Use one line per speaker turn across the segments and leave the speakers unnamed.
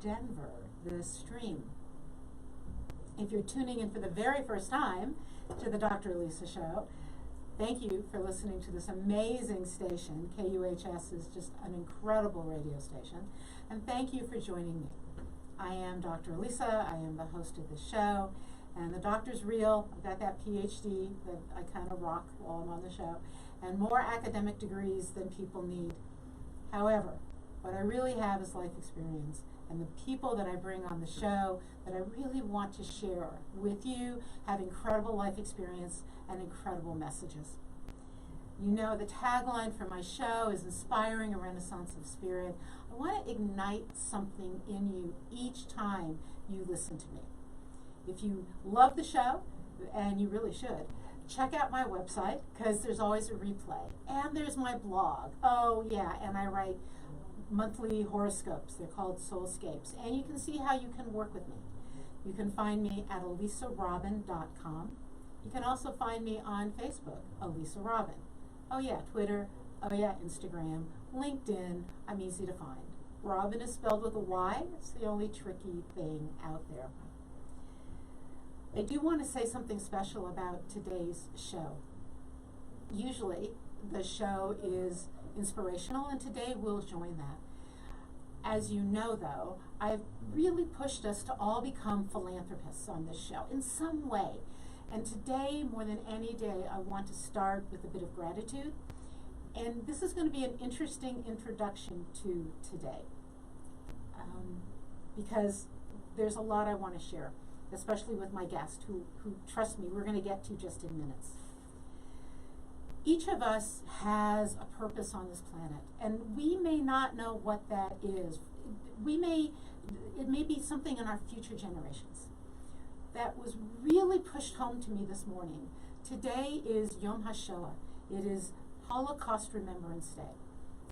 Denver, this stream. If you're tuning in for the very first time to the Dr. Elisa show, thank you for listening to this amazing station. KUHS is just an incredible radio station. And thank you for joining me. I am Dr. Elisa. I am the host of the show. And the doctor's real. I've got that PhD that I kind of rock while I'm on the show. And more academic degrees than people need. However, what I really have is life experience. And the people that I bring on the show that I really want to share with you have incredible life experience and incredible messages. You know, the tagline for my show is inspiring a renaissance of spirit. I want to ignite something in you each time you listen to me. If you love the show, and you really should, check out my website, because there's always a replay. And there's my blog. Oh yeah, and I write monthly horoscopes. They're called Soulscapes. And you can see how you can work with me. You can find me at elisarobin.com. You can also find me on Facebook, Elisa Robin. Oh yeah, Twitter. Oh yeah, Instagram. LinkedIn. I'm easy to find. Robin is spelled with a Y. It's the only tricky thing out there. I do want to say something special about today's show. Usually, the show is inspirational, and today we'll join that. As you know, though, I've really pushed us to all become philanthropists on this show in some way. And today, more than any day, I want to start with a bit of gratitude. And this is going to be an interesting introduction to today, because there's a lot I want to share, especially with my guest, who trust me, we're going to get to just in minutes. Each of us has a purpose on this planet, and we may not know what that is. It may be something in our future generations. That was really pushed home to me this morning. Today is Yom HaShoah. It is Holocaust Remembrance Day,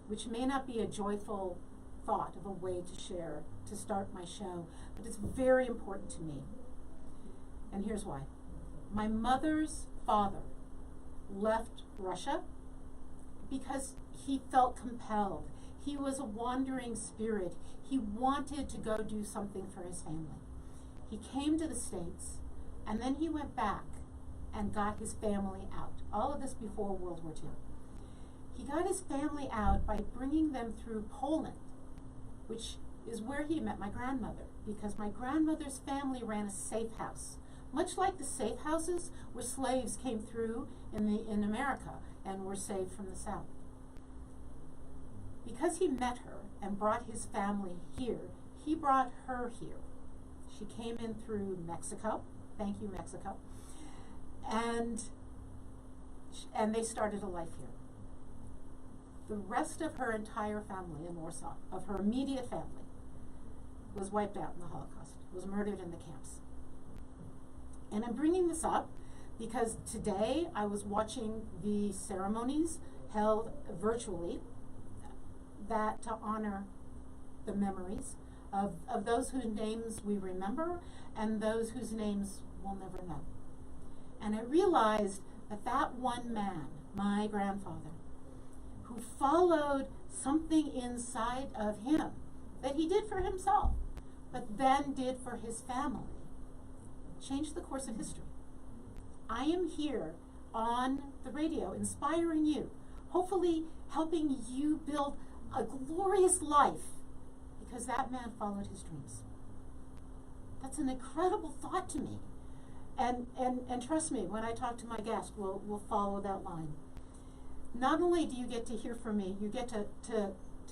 which may not be a joyful thought of a way to share, to start my show, but it's very important to me. And here's why. My mother's father left Russia because he felt compelled. He was a wandering spirit. He wanted to go do something for his family. He came to the States, and then he went back and got his family out. All of this before World War II. He got his family out by bringing them through Poland, which is where he met my grandmother, because my grandmother's family ran a safe house, much like the safe houses where slaves came through in America and were saved from the South. Because he met her and brought his family here, he brought her here. She came in through Mexico. Thank you, Mexico. And they started a life here. The rest of her entire family in Warsaw, of her immediate family, was wiped out in the Holocaust, was murdered in the camps. And I'm bringing this up because today I was watching the ceremonies held virtually that to honor the memories of those whose names we remember and those whose names we'll never know. And I realized that one man, my grandfather, who followed something inside of him that he did for himself, but then did for his family, changed the course of history. I am here on the radio, inspiring you, hopefully helping you build a glorious life, because that man followed his dreams. That's an incredible thought to me. And trust me, when I talk to my guest, we'll follow that line. Not only do you get to hear from me, you get to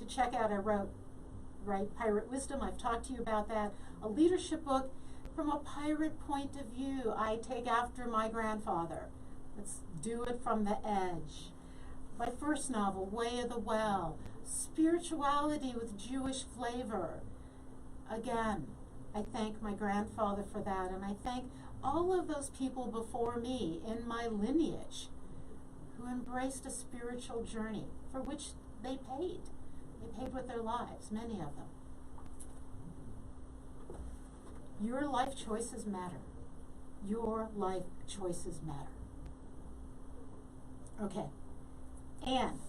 check out, I wrote, right, Pirate Wisdom. I've talked to you about that. A leadership book from a pirate point of view. I take after my grandfather. Let's do it from the edge. My first novel, Way of the Well, spirituality with Jewish flavor. Again, I thank my grandfather for that, and I thank all of those people before me in my lineage who embraced a spiritual journey for which they paid. They paid with their lives, many of them. Your life choices matter. Your life choices matter. Okay. And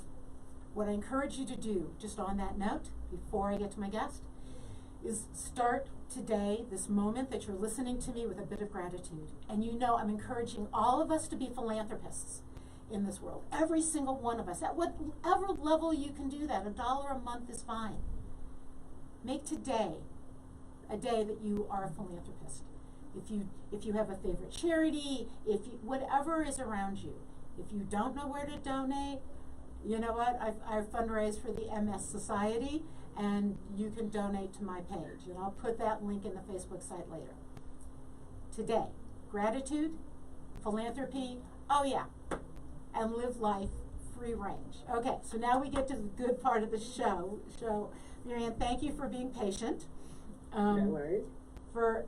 what I encourage you to do, just on that note, before I get to my guest, is start today, this moment that you're listening to me, with a bit of gratitude. And you know I'm encouraging all of us to be philanthropists in this world. Every single one of us, at whatever level you can do that. $1 a month is fine. Make today a day that you are a philanthropist. If you have a favorite charity, whatever is around you. If you don't know where to donate, you know what? I've fundraised for the MS Society, and you can donate to my page. And I'll put that link in the Facebook site later. Today, gratitude, philanthropy, oh yeah, and live life free range. Okay, so now we get to the good part of the show. Marianne, thank you for being patient.
No worries.
For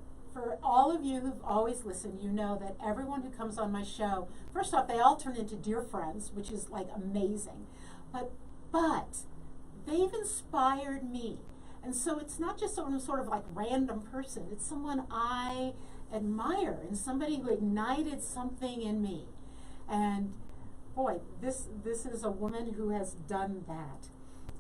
all of you who've always listened, you know that everyone who comes on my show, first off, they all turn into dear friends, which is like amazing. But they've inspired me. And so it's not just some sort of like random person. It's someone I admire and somebody who ignited something in me. And boy, this is a woman who has done that.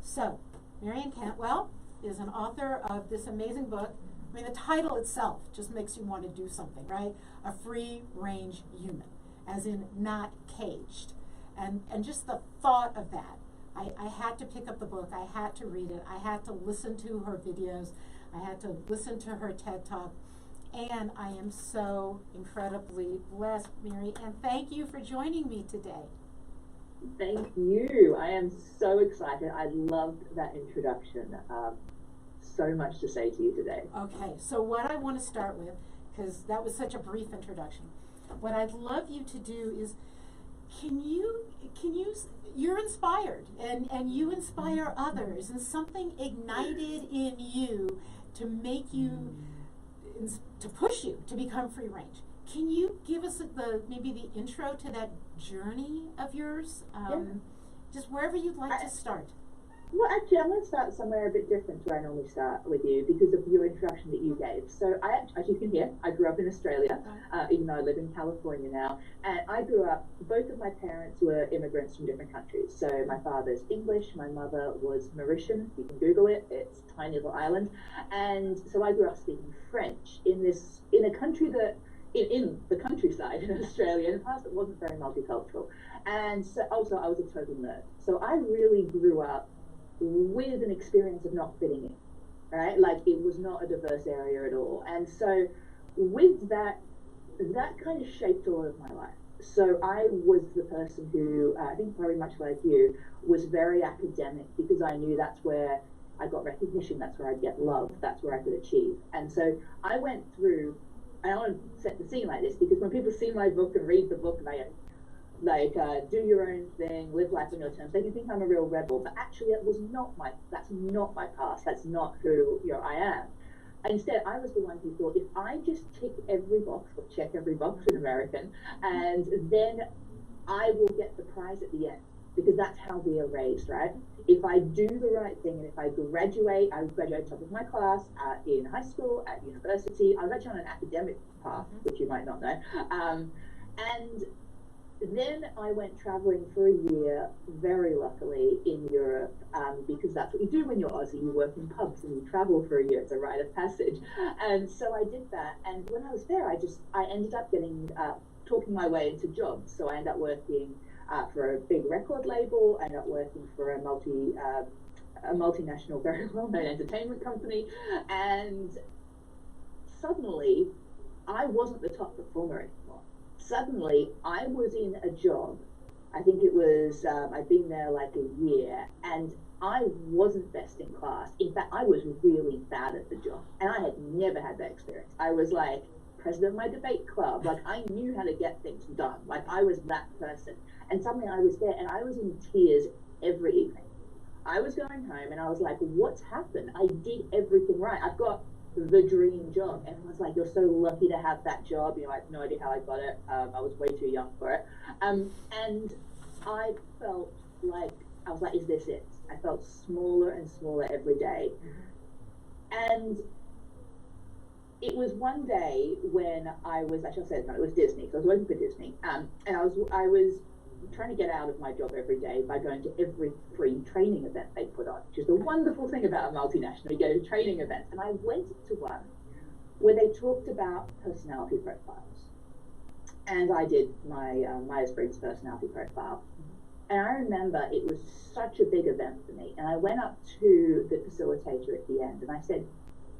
So, Marianne Cantwell is an author of this amazing book. I mean, the title itself just makes you want to do something, right? A free-range human, as in not caged. And just the thought of that. I had to pick up the book. I had to read it. I had to listen to her videos. I had to listen to her TED Talk. And I am so incredibly blessed, Mary. And thank you for joining me today.
Thank you. I am so excited. I loved that introduction. So much to say to you today.
Okay, so what I want to start with, because that was such a brief introduction, what I'd love you to do is, you're inspired, and you inspire others, and something ignited in you to make you, to push you to become free range. Can you give us maybe the intro to that journey of yours? Just wherever you'd like to start.
Well, actually, I'm going to start somewhere a bit different to where I normally start with you because of your introduction that you gave. So, as you can hear, I grew up in Australia, even though I live in California now. And I grew up, both of my parents were immigrants from different countries. So, my father's English, my mother was Mauritian. You can Google it. It's a tiny little island. And so I grew up speaking French in a country that, in the countryside in Australia, in a place that wasn't very multicultural. And so also I was a total nerd. So I really grew up with an experience of not fitting in, right? Like it was not a diverse area at all. And so with that kind of shaped a lot of my life. So I was the person who, I think probably much like you, was very academic because I knew that's where I got recognition, that's where I'd get love, that's where I could achieve. And so I went through, and I want to set the scene like this because when people see my book and read the book, they do your own thing, live life on your terms. They can think I'm a real rebel, but actually that's not my past. That's not who I am. Instead, I was the one who thought, if I just tick every box, or check every box in American, and then I will get the prize at the end, because that's how we are raised, right? If I do the right thing, and if I graduate top of my class in high school, at university. I was actually on an academic path, which you might not know, and then I went traveling for a year, very luckily, in Europe, because that's what you do when you're Aussie. You work in pubs and you travel for a year. It's a rite of passage. And so I did that. And when I was there, I ended up talking my way into jobs. So I ended up working for a big record label. I ended up working for a multinational, very well-known entertainment company. And suddenly, I wasn't the top performer anymore. Suddenly, I was in a job, I think it was, I'd been there like a year, and I wasn't best in class. In fact, I was really bad at the job, and I had never had that experience. I was like president of my debate club, like I knew how to get things done, like I was that person. And suddenly I was there, and I was in tears every evening. I was going home, and I was like, what's happened? I did everything right. I've got the dream job. Everyone's like, you're so lucky to have that job. I have no idea how I got it. I was way too young for it. And I felt like, is this it? I felt smaller and smaller every day. And it was one day when I was, actually I said no, it was Disney. So I was working for Disney. And I was trying to get out of my job every day by going to every free training event they put on, which is the wonderful thing about a multinational. You go to training events, and I went to one where they talked about personality profiles, and I did my Myers-Briggs personality profile. And I remember it was such a big event for me, and I went up to the facilitator at the end and I said,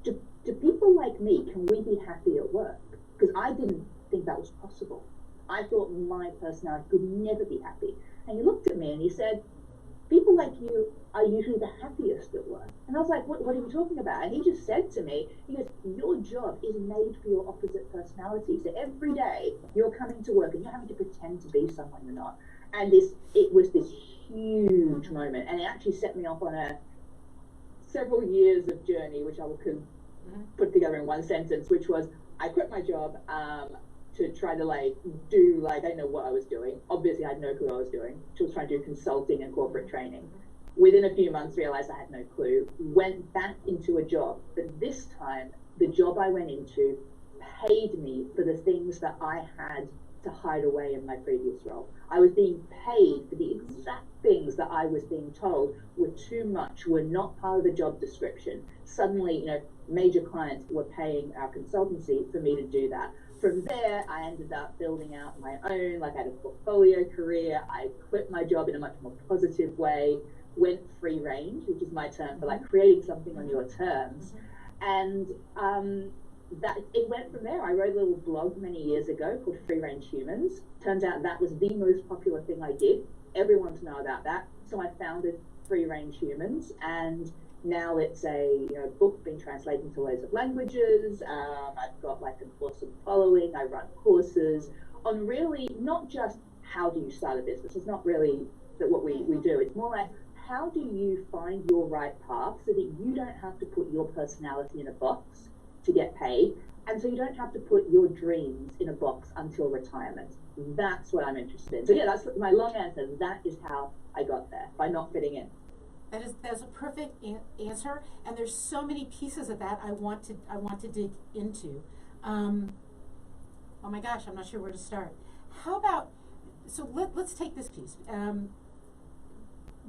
do people like me, can we be happy at work? Because I didn't think that was possible. I thought my personality could never be happy. And he looked at me and he said, people like you are usually the happiest at work. And I was like, what are you talking about? And he just said to me, he goes, your job is made for your opposite personality. So every day you're coming to work and you're having to pretend to be someone you're not. And it was this huge moment. And it actually set me off on a several years of journey, which I could put together in one sentence, which was, I quit my job to try to do I didn't know what I was doing. Obviously I had no clue what I was doing. She was trying to do consulting and corporate training. Within a few months realized I had no clue. Went back into a job, but this time the job I went into paid me for the things that I had to hide away in my previous role. I was being paid for the exact things that I was being told were too much, were not part of the job description. Suddenly, major clients were paying our consultancy for me to do that. From there, I ended up building out my own, I had a portfolio career. I quit my job in a much more positive way, went free range, which is my term for creating something on your terms. And that it went from there. I wrote a little blog many years ago called Free Range Humans. Turns out that was the most popular thing I did. Everyone's know about that. So I founded Free Range Humans, and now it's a book being translated into loads of languages. I've got an awesome following. I run courses on really not just how do you start a business. It's not really what we do. It's more like how do you find your right path so that you don't have to put your personality in a box to get paid, and so you don't have to put your dreams in a box until retirement. That's what I'm interested in. So yeah, that's my long answer. That is how I got there, by not fitting in.
That's a perfect answer, and there's so many pieces of that I want to dig into. Oh my gosh, I'm not sure where to start. How about, so let's take this piece.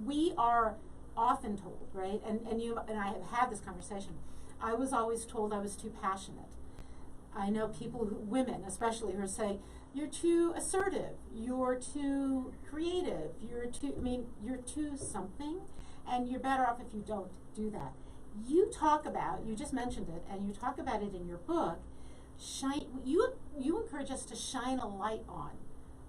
We are often told, right, and you and I have had this conversation, I was always told I was too passionate. I know people, women especially, who are saying, you're too assertive, you're too creative, you're too something, and you're better off if you don't do that. You talk about, you just mentioned it, and you talk about it in your book, you encourage us to shine a light on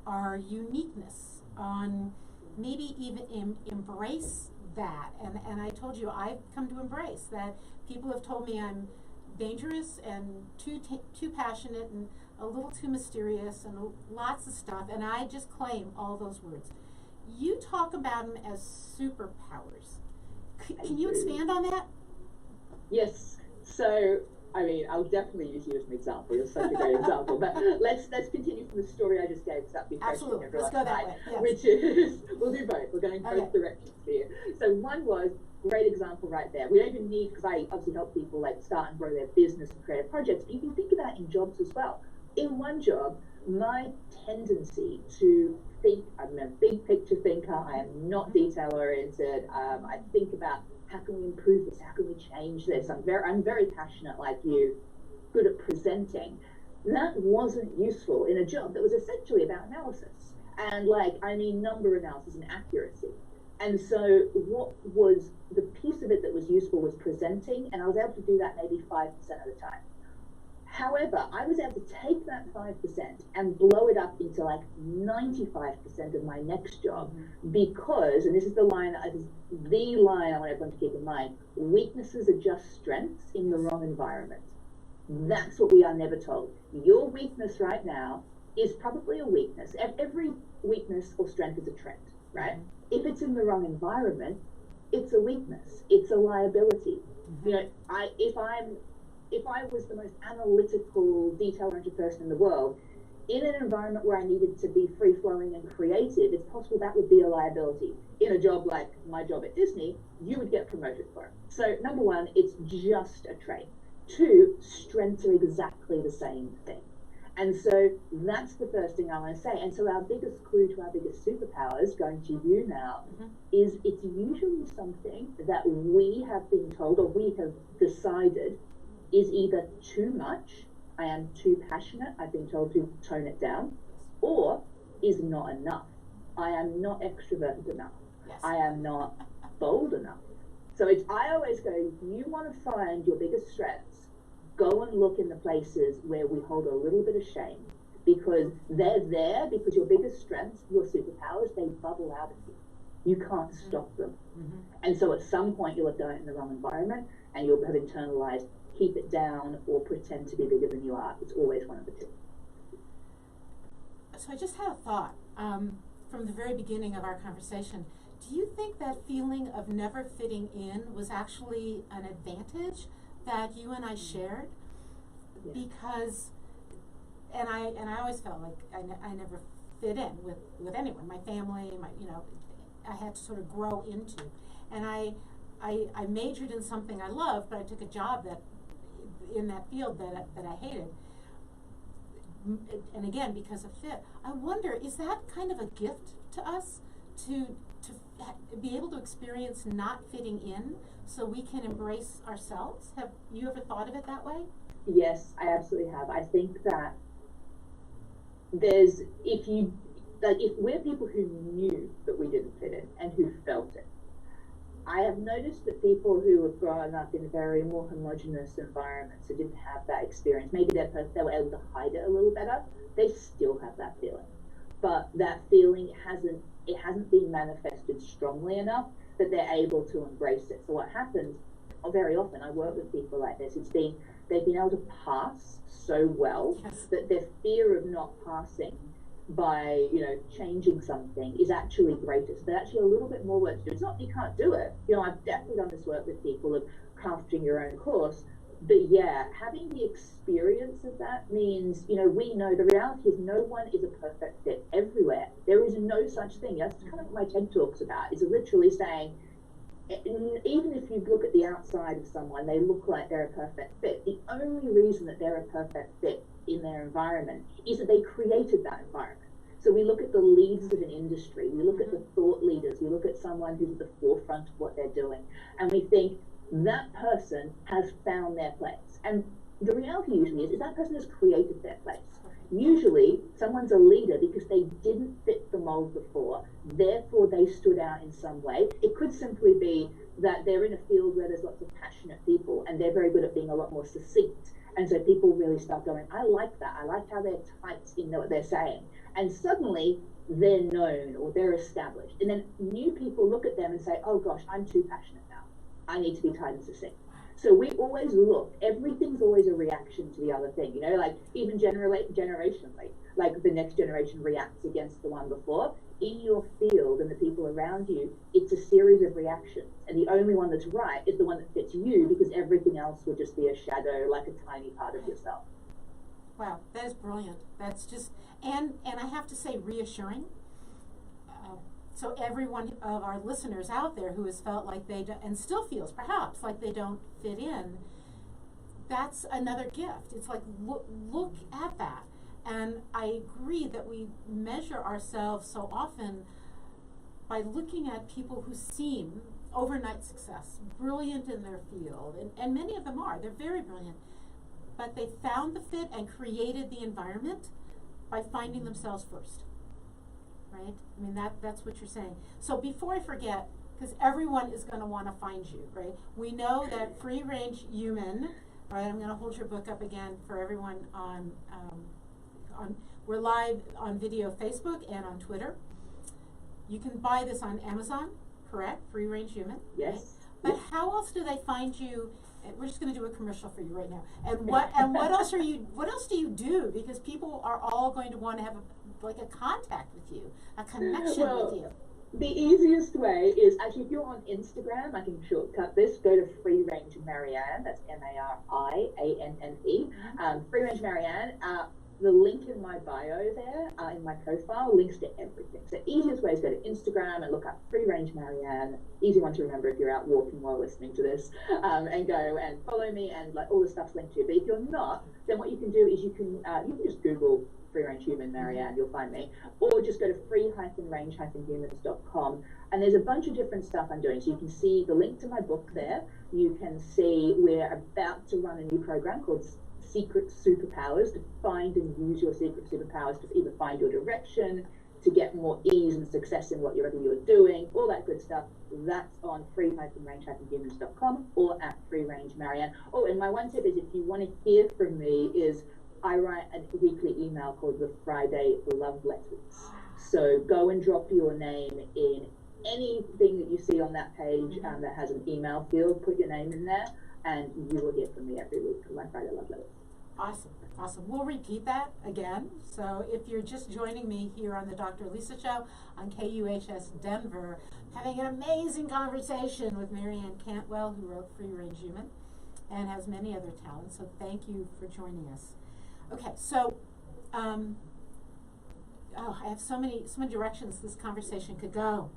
our uniqueness, on maybe even embrace that. And I told you, I've come to embrace that. People have told me I'm dangerous and too passionate and a little too mysterious and lots of stuff, and I just claim all those words. You talk about them as superpowers. Can you expand on that?
Yes. So, I'll definitely use you as an example. You're such a great example. But let's continue from the story I just gave, because that'd be
absolutely. Let's go that way. Yes.
Which is, we'll do both. We're going both directions here. So one was, great example right there. We don't even need, because I obviously help people start and grow their business and creative projects, but you can think of that in jobs as well. In one job, my tendency to think, I'm a big picture thinker, I am not detail oriented, I think about how can we improve this, how can we change this, I'm very passionate like you, good at presenting. That wasn't useful in a job that was essentially about analysis, and number analysis and accuracy. And so what was the piece of it that was useful was presenting, and I was able to do that maybe 5% of the time. However, I was able to take that 5% and blow it up into 95% of my next job, because, and this is the line I want everyone to keep in mind, weaknesses are just strengths in the wrong environment. That's what we are never told. Your weakness right now is probably a weakness. Every weakness or strength is a trend, right? If it's in the wrong environment, it's a weakness. It's a liability. If I was the most analytical, detail-oriented person in the world, in an environment where I needed to be free-flowing and creative, it's possible that would be a liability. In a job like my job at Disney, you would get promoted for it. So number one, it's just a trait. Two, strengths are exactly the same thing. And so that's the first thing I want to say. And so our biggest clue to our biggest superpowers, going to you now, is it's usually something that we have been told or we have decided is either too much, I am too passionate, I've been told to tone it down, or is not enough. I am not extroverted enough.
Yes.
I am not bold enough. So I always go, you want to find your biggest strengths, go and look in the places where we hold a little bit of shame, because they're there, because your biggest strengths, your superpowers, they bubble out of you. You can't stop them. And so at some point you'll have done it in the wrong environment and you'll have internalized, keep it down or pretend to be bigger than you are. It's always one of the two.
So I just had a thought from the very beginning of our conversation. Do you think that feeling of never fitting in was actually an advantage that you and I shared?
Yeah.
Because, and I always felt like I never fit in with anyone, my family, I had to sort of grow into. And I majored in something I loved, but I took a job in that field that I hated. And again, because of fit. I wonder, is that kind of a gift to us to be able to experience not fitting in so we can embrace ourselves? Have you ever thought of it that way?
Yes, I absolutely have. I think that if we're people who knew that we didn't fit in and who felt it, I have noticed that people who have grown up in very more homogenous environments who didn't have that experience, maybe they were able to hide it a little better, they still have that feeling. But that feeling hasn't been manifested strongly enough that they're able to embrace it. So what happens, very often I work with people like this, they've been able to pass so well that their fear of not passing by changing something is actually greater. So there's actually a little bit more work to do. It's not you can't do it. I've definitely done this work with people of crafting your own course. But yeah, having the experience of that means, we know the reality is no one is a perfect fit everywhere. There is no such thing. That's kind of what my TED Talk's about, is literally saying, even if you look at the outside of someone, they look like they're a perfect fit. The only reason that they're a perfect fit in their environment is that they created that environment. So we look at the leaders of an industry, we look at the thought leaders, we look at someone who's at the forefront of what they're doing, and we think that person has found their place. And the reality usually is that person has created their place. Usually someone's a leader because they didn't fit the mold before, therefore they stood out in some way. It could simply be that they're in a field where there's lots of passionate people and they're very good at being a lot more succinct. And so people really start going, I like that. I like how they're tight in what they're saying. And suddenly they're known or they're established. And then new people look at them and say, oh gosh, I'm too passionate now. I need to be tight and succinct. So we always look, everything's always a reaction to the other thing, like even generationally, like the next generation reacts against the one before. In your field and the people around you, it's a series of reactions. And the only one that's right is the one that fits you, because everything else will just be a shadow, like a tiny part of yourself.
Wow, that is brilliant. That's just, and I have to say reassuring. So every one of our listeners out there who has felt like they don't, and still feels perhaps like they don't fit in, that's another gift. It's like, look at that. And I agree that we measure ourselves so often by looking at people who seem overnight success, brilliant in their field, and many of them are. They're very brilliant. But they found the fit and created the environment by finding themselves first. Right? I mean, that's what you're saying. So before I forget, because everyone is going to want to find you, right? We know that Free Range Human, right? I'm going to hold your book up again for everyone on we're live on video Facebook and on Twitter. You can buy this on Amazon, correct? Free Range Human.
Yes.
Right? But how else do they find you? We're just going to do a commercial for you right now. And what else what else do you do? Because people are all going to want to have a contact with you, a connection with you.
The easiest way is actually, if you're on Instagram, I can shortcut this. Go to Free Range Marianne. That's Marianne. Free Range Marianne. the link in my bio there, in my profile, links to everything. So easiest way is go to Instagram and look up Free Range Marianne. Easy one to remember if you're out walking while listening to this, and go and follow me, and like all the stuff's linked to you. But if you're not, then what you can do is you can just Google Free Range Human Marianne, you'll find me, or just go to free-range-humans.com, and there's a bunch of different stuff I'm doing. So you can see the link to my book there. You can see we're about to run a new program called Secret Superpowers, to find and use your secret superpowers to either find your direction, to get more ease and success in whatever you're doing, all that good stuff. That's on free-range-humans.com or at Free Range Marianne. Oh, and my one tip is, if you want to hear from me, is I write a weekly email called the Friday Love Letters. So go and drop your name in anything that you see on that page that has an email field. Put your name in there, and you will hear from me every week on my Friday Love Letters.
Awesome, awesome. We'll repeat that again. So if you're just joining me here on the Dr. Elisa Show on KUHS Denver, having an amazing conversation with Marianne Cantwell, who wrote Free Range Human and has many other talents. So thank you for joining us. Okay, so I have so many directions this conversation could go.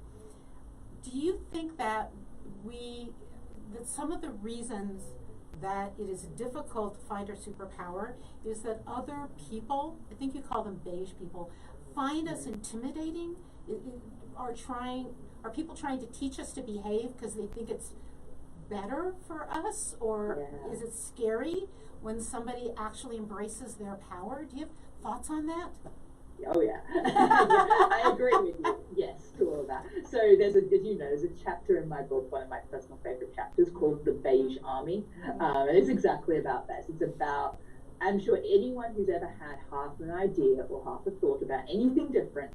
Do you think that some of the reasons that it is difficult to find our superpower is that other people, I think you call them beige people, find us intimidating? Are people trying to teach us to behave because they think it's better for us? Or is it scary when somebody actually embraces their power? Do you have thoughts on that?
Oh yeah, I agree with you. Yes, to all of that. So there's a chapter in my book, one of my personal favorite chapters, called The Beige Army. And it's exactly about this. It's about, I'm sure anyone who's ever had half an idea or half a thought about anything different,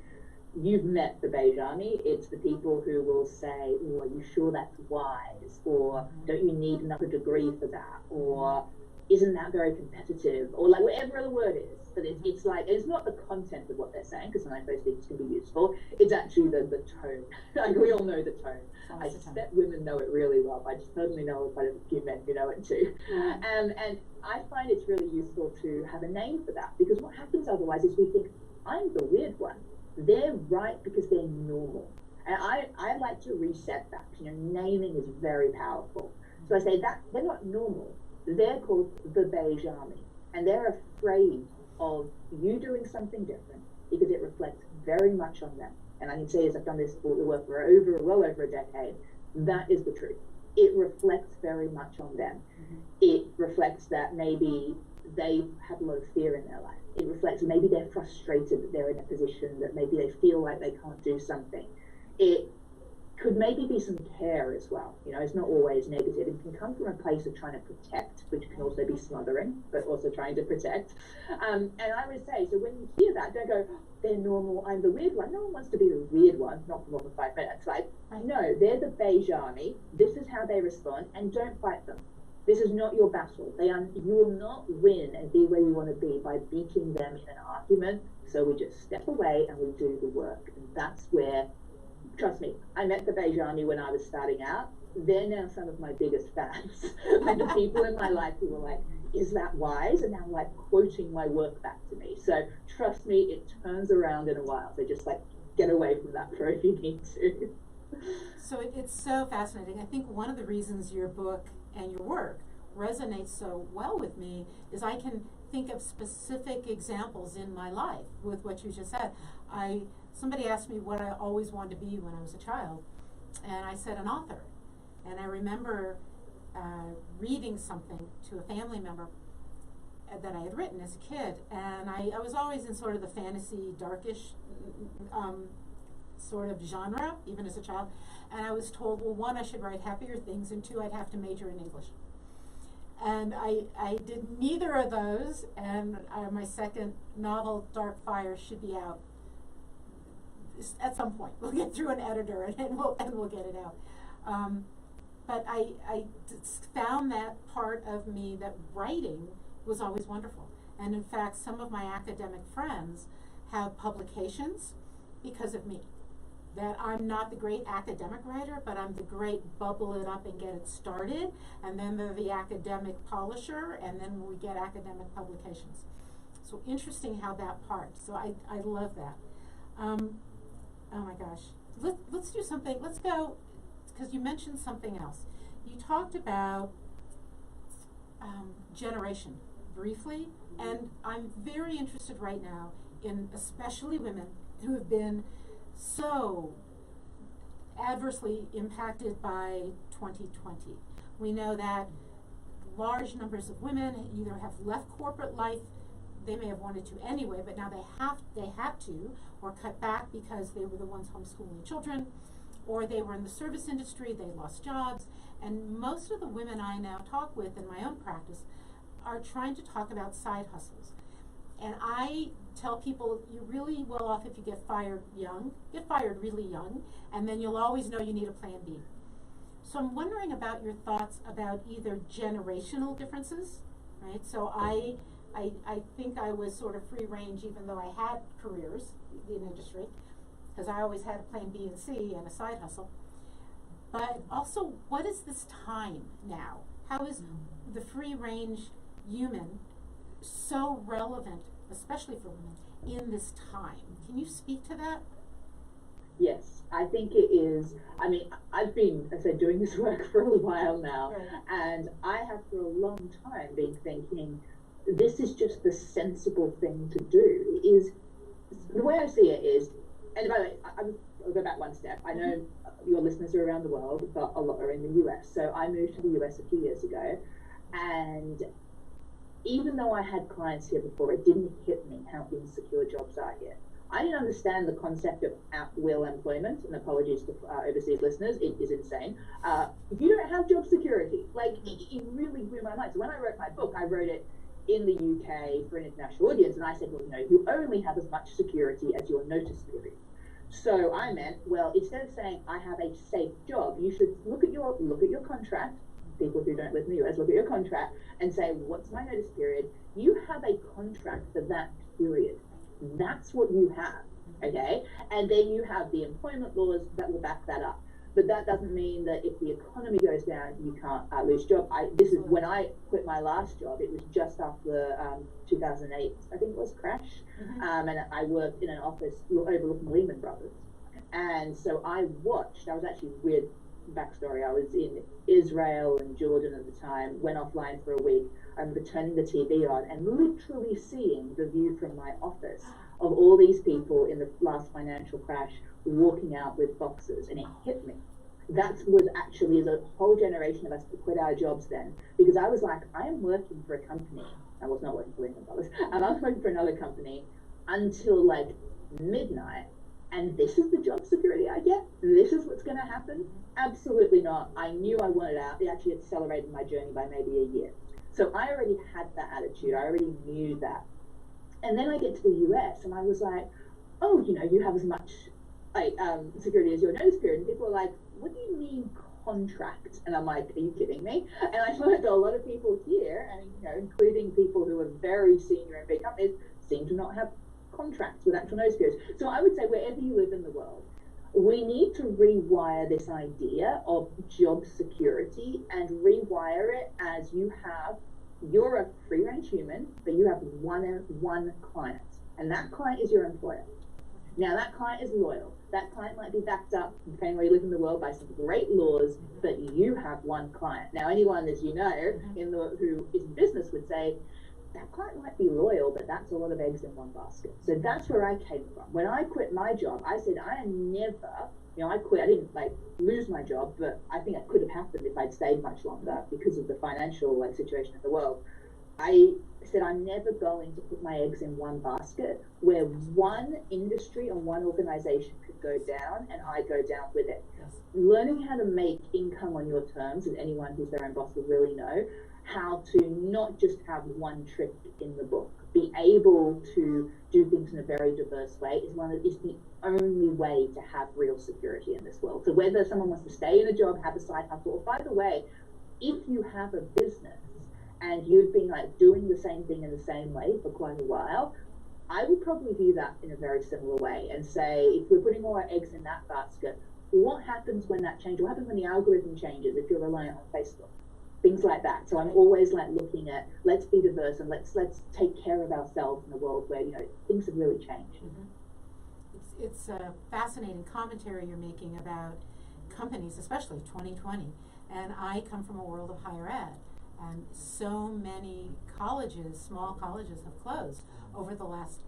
you've met the Beige Army. It's the people who will say, oh, are you sure that's wise? Or don't you need another degree for that? Or isn't that very competitive? Or like whatever the word is. But it's like, it's not the content of what they're saying, because sometimes those things can be useful. It's actually the tone. Like, we all know the tone. I suspect women know it really well. I certainly know quite a few men who know it too. And I find it's really useful to have a name for that, because what happens otherwise is we think, I'm the weird one. They're right because they're normal. And I like to reset that. Naming is very powerful. So I say that they're not normal. They're called the Beige Army, and they're afraid of you doing something different because it reflects very much on them. And I can say, as I've done this work for well over a decade, that is the truth. It reflects very much on them. It reflects that maybe they have a lot of fear in their life. It reflects maybe they're frustrated that they're in a position that maybe they feel like they can't do something. It could maybe be some care as well. It's not always negative. It can come from a place of trying to protect, which can also be smothering, but also trying to protect. And I would say, so when you hear that, don't go, they're normal, I'm the weird one. No one wants to be the weird one, not for more than 5 minutes. Like, no, they're the Beige Army. This is how they respond, and don't fight them. This is not your battle. You will not win and be where you want to be by beating them in an argument. So we just step away and we do the work. And that's where, trust me, I met the Beige Army when I was starting out. They're now some of my biggest fans. Like the people in my life who were like, is that wise? And now like quoting my work back to me. So trust me, it turns around in a while. So just like get away from that for if you need to.
So it's so fascinating. I think one of the reasons your book and your work resonates so well with me is I can think of specific examples in my life with what you just said. Somebody asked me what I always wanted to be when I was a child, and I said an author. And I remember reading something to a family member that I had written as a kid, and I was always in sort of the fantasy, darkish sort of genre, even as a child. And I was told, well, 1, I should write happier things, and 2, I'd have to major in English. And I did neither of those, and my second novel, Dark Fire, should be out at some point. We'll get through an editor and we'll get it out. But I found that part of me that writing was always wonderful. And in fact, some of my academic friends have publications because of me. That I'm not the great academic writer, but I'm the great bubble it up and get it started, and then they're the academic polisher, and then we get academic publications. So interesting how that part. So I love that. Oh my gosh. Let's do something. Let's go, because you mentioned something else. You talked about generation briefly, and I'm very interested right now in especially women who have been so adversely impacted by 2020. We know that large numbers of women either have left corporate life, they may have wanted to anyway, but now they had to, or cut back because they were the ones homeschooling children, or they were in the service industry, they lost jobs. And most of the women I now talk with in my own practice are trying to talk about side hustles. And I tell people, you're really well off if you get fired young. Get fired really young, and then you'll always know you need a plan B. So I'm wondering about your thoughts about either generational differences, right? So I think I was sort of free range even though I had careers in industry, because I always had a plan B and C and a side hustle. But also, what is this time now? How is the free range human so relevant, especially for women, in this time? Can you speak to that?
Yes, I think it is. I mean, I've been, as I said, doing this work for a while now,
Right.
and I have for a long time been thinking this is just the sensible thing to do. Is the way I see it is, and by the way, I'll go back one step. I know your listeners are around the world, but a lot are in the US. So I moved to the US a few years ago, and even though I had clients here before, it didn't hit me how insecure jobs are here. I didn't understand the concept of at-will employment, and apologies to overseas listeners, it is insane. You don't have job security. Like, it really blew my mind. So when I wrote my book, I wrote it in the UK for an international audience, and I said, well, you only have as much security as your notice period. So I meant, well, instead of saying I have a safe job, you should look at your contract. People who don't live in the US, look at your contract and say, what's my notice period? You have a contract for that period. That's what you have, okay? And then you have the employment laws that will back that up. But that doesn't mean that if the economy goes down, you can't lose job. This is when I quit my last job. It was just after the 2008, I think it was, crash. And I worked in an office overlooking Lehman Brothers. And so I watched, I was actually weird backstory. I was in Israel and Jordan at the time, went offline for a week. I remember turning the TV on and literally seeing the view from my office of all these people in the last financial crash walking out with boxes, and it hit me. That was actually a whole generation of us to quit our jobs then, because I was like, I am working for a company. I was not working for Lehman Brothers, and I was working for another company until like midnight, and this is the job security I get? This is what's going to happen? Absolutely not. I knew I wanted out. It actually accelerated my journey by maybe a year. So I already had that attitude. I already knew that. And then I get to the US, and I was like, oh, you have as much security as your notice period. And people are like, what do you mean contract? And I'm like, are you kidding me? And I find that a lot of people here, and including people who are very senior in big companies, seem to not have contracts with actual notice periods. So I would say wherever you live in the world, we need to rewire this idea of job security and rewire it as you're a free-range human, but you have one client, and that client is your employer. Now, that client is loyal. That client might be backed up, depending where you live in the world, by some great laws, but you have one client. Now, anyone, as you know, who is in business would say, that client might be loyal, but that's a lot of eggs in one basket. So that's where I came from. When I quit my job, I said, I am never, I quit. I didn't lose my job, but I think it could have happened if I'd stayed much longer because of the financial situation in the world. I said, I'm never going to put my eggs in one basket where one industry and one organization could go down and I go down with it. Yes. Learning how to make income on your terms, and anyone who's their own boss will really know, how to not just have one trick in the book. Be able to do things in a very diverse way is the only way to have real security in this world. So whether someone wants to stay in a job, have a side hustle, or by the way, if you have a business and you've been doing the same thing in the same way for quite a while, I would probably view that in a very similar way and say, if we're putting all our eggs in that basket, what happens when that changes? What happens when the algorithm changes if you're reliant on Facebook? things like that. So I'm always like looking at, let's be diverse and let's take care of ourselves in a world where, you know, things have really changed.
It's a fascinating commentary you're making about companies, especially 2020. And I come from a world of higher ed, and so many colleges, small colleges, have closed over the last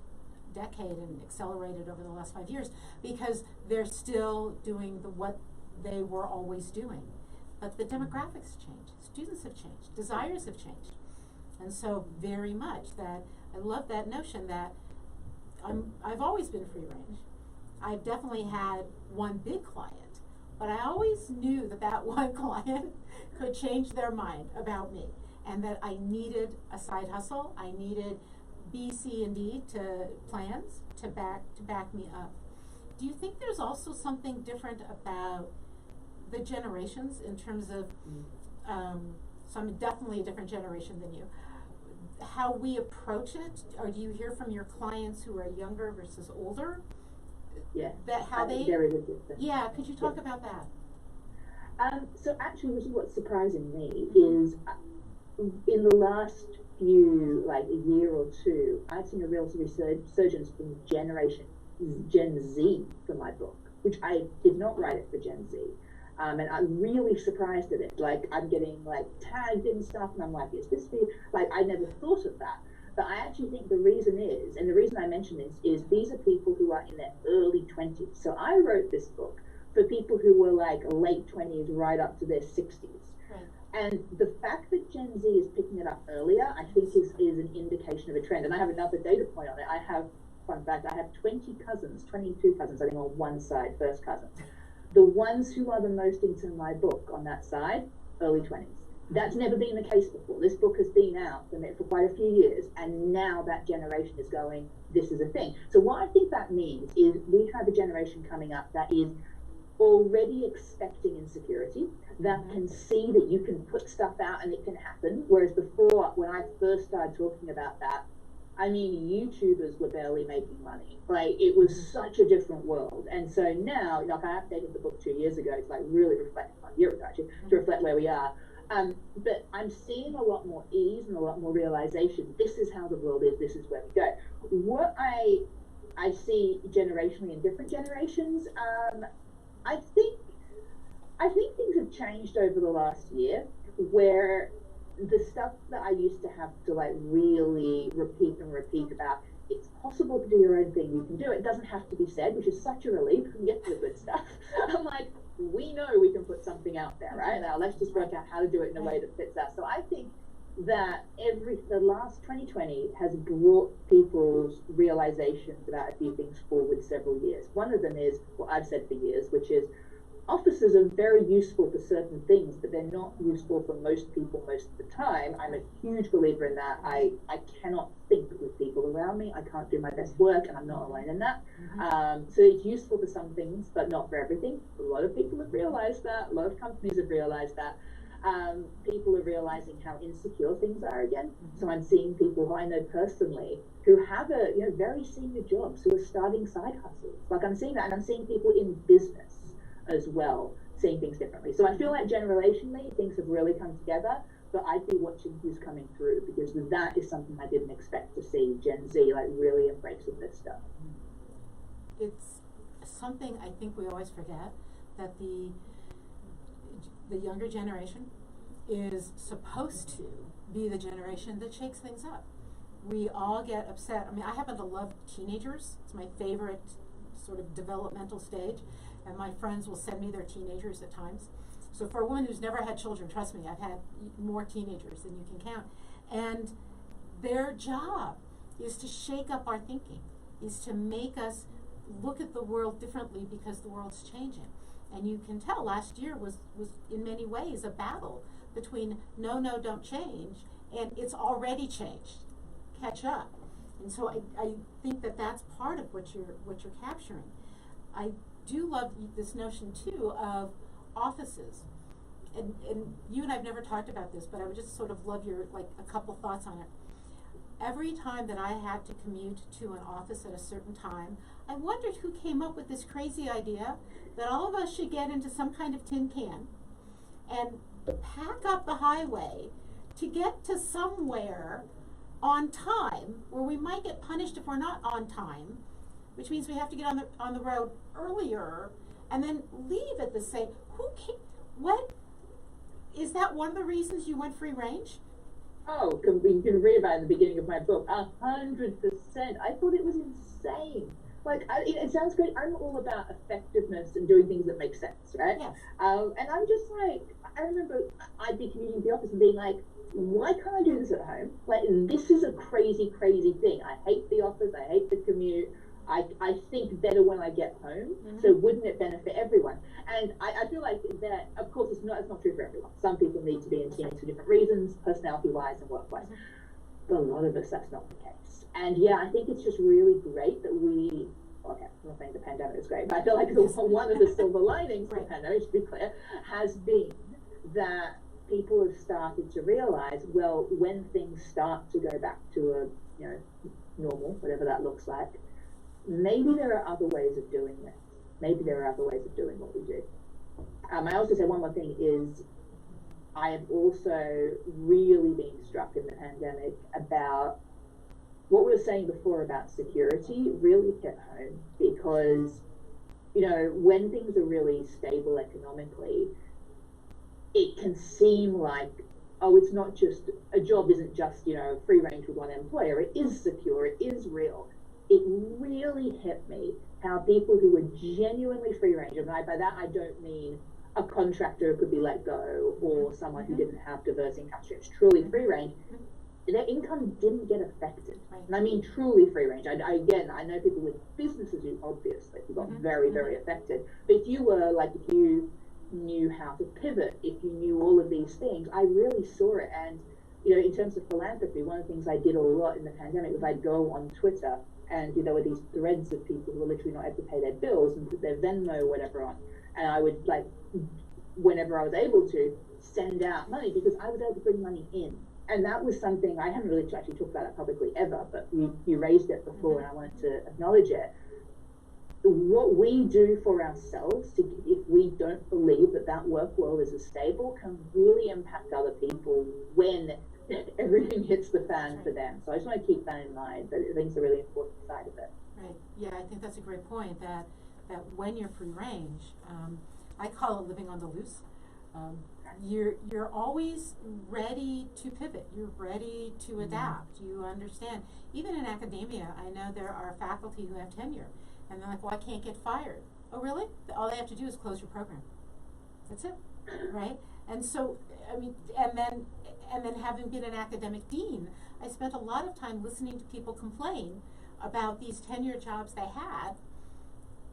decade and accelerated over the last 5 years because they're still doing what they were always doing. But the demographics change, students have changed, desires have changed. And so very much that, I love that notion that I've always been free range. I've definitely had one big client, but I always knew that that one client could change their mind about me, and that I needed a side hustle. I needed B, C, and D plans to back me up. Do you think there's also something different about the generations in terms of, so I'm definitely a different generation than you, how we approach it? Or do you hear from your clients who are younger versus older?
Yeah.
That how they,
there is a difference.
Yeah, could you talk about that?
So actually, this is what's surprising me is in the last few, like a year or two, I've seen a real resurgence in Gen Z for my book, which I did not write it for Gen Z. And I'm really surprised at it. Like, I'm getting like tagged and stuff, and I'm like, is this the, like, I never thought of that. But I actually think the reason is, and the reason I mention this, is these are people who are in their early 20s. So I wrote this book for people who were like late 20s right up to their 60s.
Right.
And the fact that Gen Z is picking it up earlier, I think is an indication of a trend. And I have another data point on it. I have, fun fact, I have 22 cousins, I think, on one side, first cousin. The ones who are the most into my book on that side, early 20s. That's never been the case before. This book has been out for quite a few years, and now that generation is going, this is a thing. So what I think that means is we have a generation coming up that is already expecting insecurity, that can see that you can put stuff out and it can happen, whereas before, when I first started talking about that, I mean, YouTubers were barely making money. Like, it was such a different world. And so now, like, I updated the book 2 years ago to like really reflect, a year ago actually, to reflect where we are. But I'm seeing a lot more ease and a lot more realization. This is how the world is. This is where we go. What I see generationally in different generations, I think things have changed over the last year, where the stuff that I used to have to like really repeat about, it's possible to do your own thing. You can do it. It doesn't have to be said, which is such a relief. We can get to the good stuff. I'm like, we know we can put something out there, right? Now let's just work out how to do it in a way that fits us. So I think that the last 2020 has brought people's realizations about a few things forward several years. One of them is what I've said for years, which is offices are very useful for certain things, but they're not useful for most people most of the time. I'm a huge believer in that. I cannot think with people around me. I can't do my best work, and I'm not alone in that. So it's useful for some things, but not for everything. A lot of people have realized that. A lot of companies have realized that. People are realizing how insecure things are again. So I'm seeing people who I know personally who have very senior jobs, who are starting side hustles. Like, I'm seeing that, and I'm seeing people in business as well, seeing things differently. So I feel like generationally things have really come together, but I'd be watching who's coming through, because that is something I didn't expect to see Gen Z like really embracing this stuff.
It's something I think we always forget, that the younger generation is supposed to be the generation that shakes things up. We all get upset. I mean, I happen to love teenagers. It's my favorite sort of developmental stage. And my friends will send me their teenagers at times. So for a woman who's never had children, trust me, I've had more teenagers than you can count. And their job is to shake up our thinking, is to make us look at the world differently, because the world's changing. And you can tell last year was in many ways a battle between no, don't change, and it's already changed. Catch up. And so I think that that's part of what you're capturing. I do love this notion too of offices, and you and I've never talked about this, but I would just sort of love your a couple thoughts on it. Every time that I had to commute to an office at a certain time, I wondered who came up with this crazy idea that all of us should get into some kind of tin can pack up the highway to get to somewhere on time, where we might get punished if we're not on time, which means we have to get on the road earlier and then leave at the same. What is that? One of the reasons you went free range?
Oh, you can read about it in the beginning of my book. 100%. I thought it was insane. Like, it sounds great. I'm all about effectiveness and doing things that make sense, right?
Yes.
And I'm just like, I remember I'd be commuting to the office and being like, why can't I do this at home? Like, this is a crazy, crazy thing. I hate the office. I hate the commute. I think better when I get home. Mm-hmm. So wouldn't it benefit everyone? And I feel like that, of course, it's not true for everyone. Some people need to be in teams for different reasons, personality-wise and work-wise. Mm-hmm. But a lot of us, that's not the case. And yeah, I think it's just really great that okay, I'm not saying the pandemic is great, but I feel like one of the silver linings of the pandemic, to be clear, has been that people have started to realize, well, when things start to go back to a, normal, whatever that looks like, maybe there are other ways of doing this. Maybe there are other ways of doing what we do. I also say one more thing is, I have also really been struck in the pandemic about what we were saying before about security really hit home, because, when things are really stable economically, it can seem like, it's not just, a job isn't just, free range with one employer. It is secure, it is real. It really hit me how people who were genuinely free range, and by that I don't mean a contractor who could be let go or someone who didn't have diverse income streams, truly free range, their income didn't get affected. And I mean truly free range. I know people with businesses who obviously got very, very affected. But if you knew how to pivot, if you knew all of these things, I really saw it. And, in terms of philanthropy, one of the things I did a lot in the pandemic was I'd go on Twitter, and there were these threads of people who were literally not able to pay their bills and put their Venmo or whatever on. And I would, whenever I was able to, send out money, because I was able to bring money in. And that was something, I haven't really actually talked about it publicly ever, but you raised it before, and I wanted to acknowledge it. What we do for ourselves, if we don't believe that work world is as stable, can really impact other people when everything hits the fan for them. So I just want to keep that in mind, that I think it's a really important side of it.
Right. Yeah, I think that's a great point, that when you're free range, I call it living on the loose. You're always ready to pivot. You're ready to adapt. You understand. Even in academia, I know there are faculty who have tenure, and they're like, well, I can't get fired. Oh, really? All they have to do is close your program. That's it, right? And so, I mean, and then having been an academic dean, I spent a lot of time listening to people complain about these tenure jobs they had,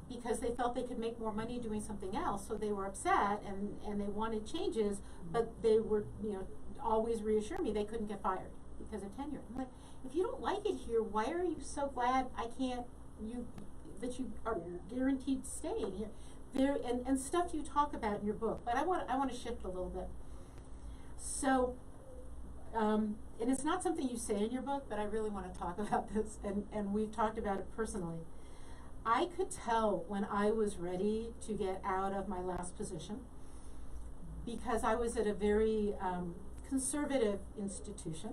because they felt they could make more money doing something else, so they were upset and they wanted changes, but they were, always reassure me they couldn't get fired because of tenure. I'm like, if you don't like it here, why are you so glad that you are guaranteed staying here? There and stuff you talk about in your book, but I want to shift a little bit. So, and it's not something you say in your book, but I really want to talk about this, and we've talked about it personally. I could tell when I was ready to get out of my last position, because I was at a very conservative institution,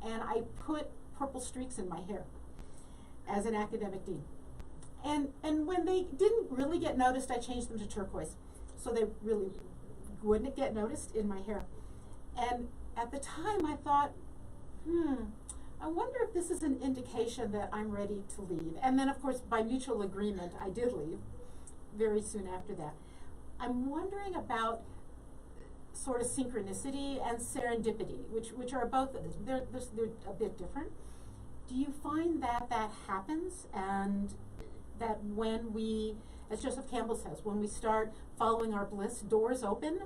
and I put purple streaks in my hair as an academic dean. And when they didn't really get noticed, I changed them to turquoise, so they really wouldn't get noticed in my hair. And at the time I thought, I wonder if this is an indication that I'm ready to leave. And then, of course, by mutual agreement, I did leave very soon after that. I'm wondering about sort of synchronicity and serendipity, which are both, they're a bit different. Do you find that happens, and that when we, as Joseph Campbell says, when we start following our bliss, doors open,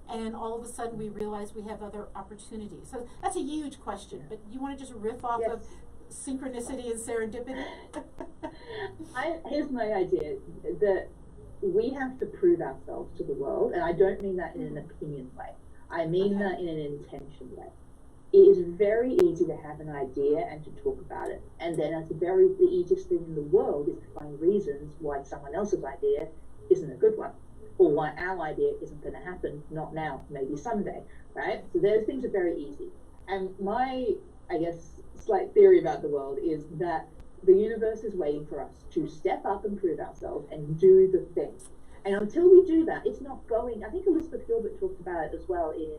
and all of a sudden we realize we have other opportunities? So that's a huge question, but you want to just riff off of synchronicity and serendipity?
Here's my idea, that we have to prove ourselves to the world, and I don't mean that in an opinion way. I mean that in an intention way. It is very easy to have an idea and to talk about it, and then the easiest thing in the world is to find reasons why someone else's idea isn't a good one. or why our idea isn't going to happen, not now, maybe someday, right? So those things are very easy. And my, I guess, slight theory about the world is that the universe is waiting for us to step up and prove ourselves and do the thing. And until we do that, it's not going. I think Elizabeth Gilbert talked about it as well in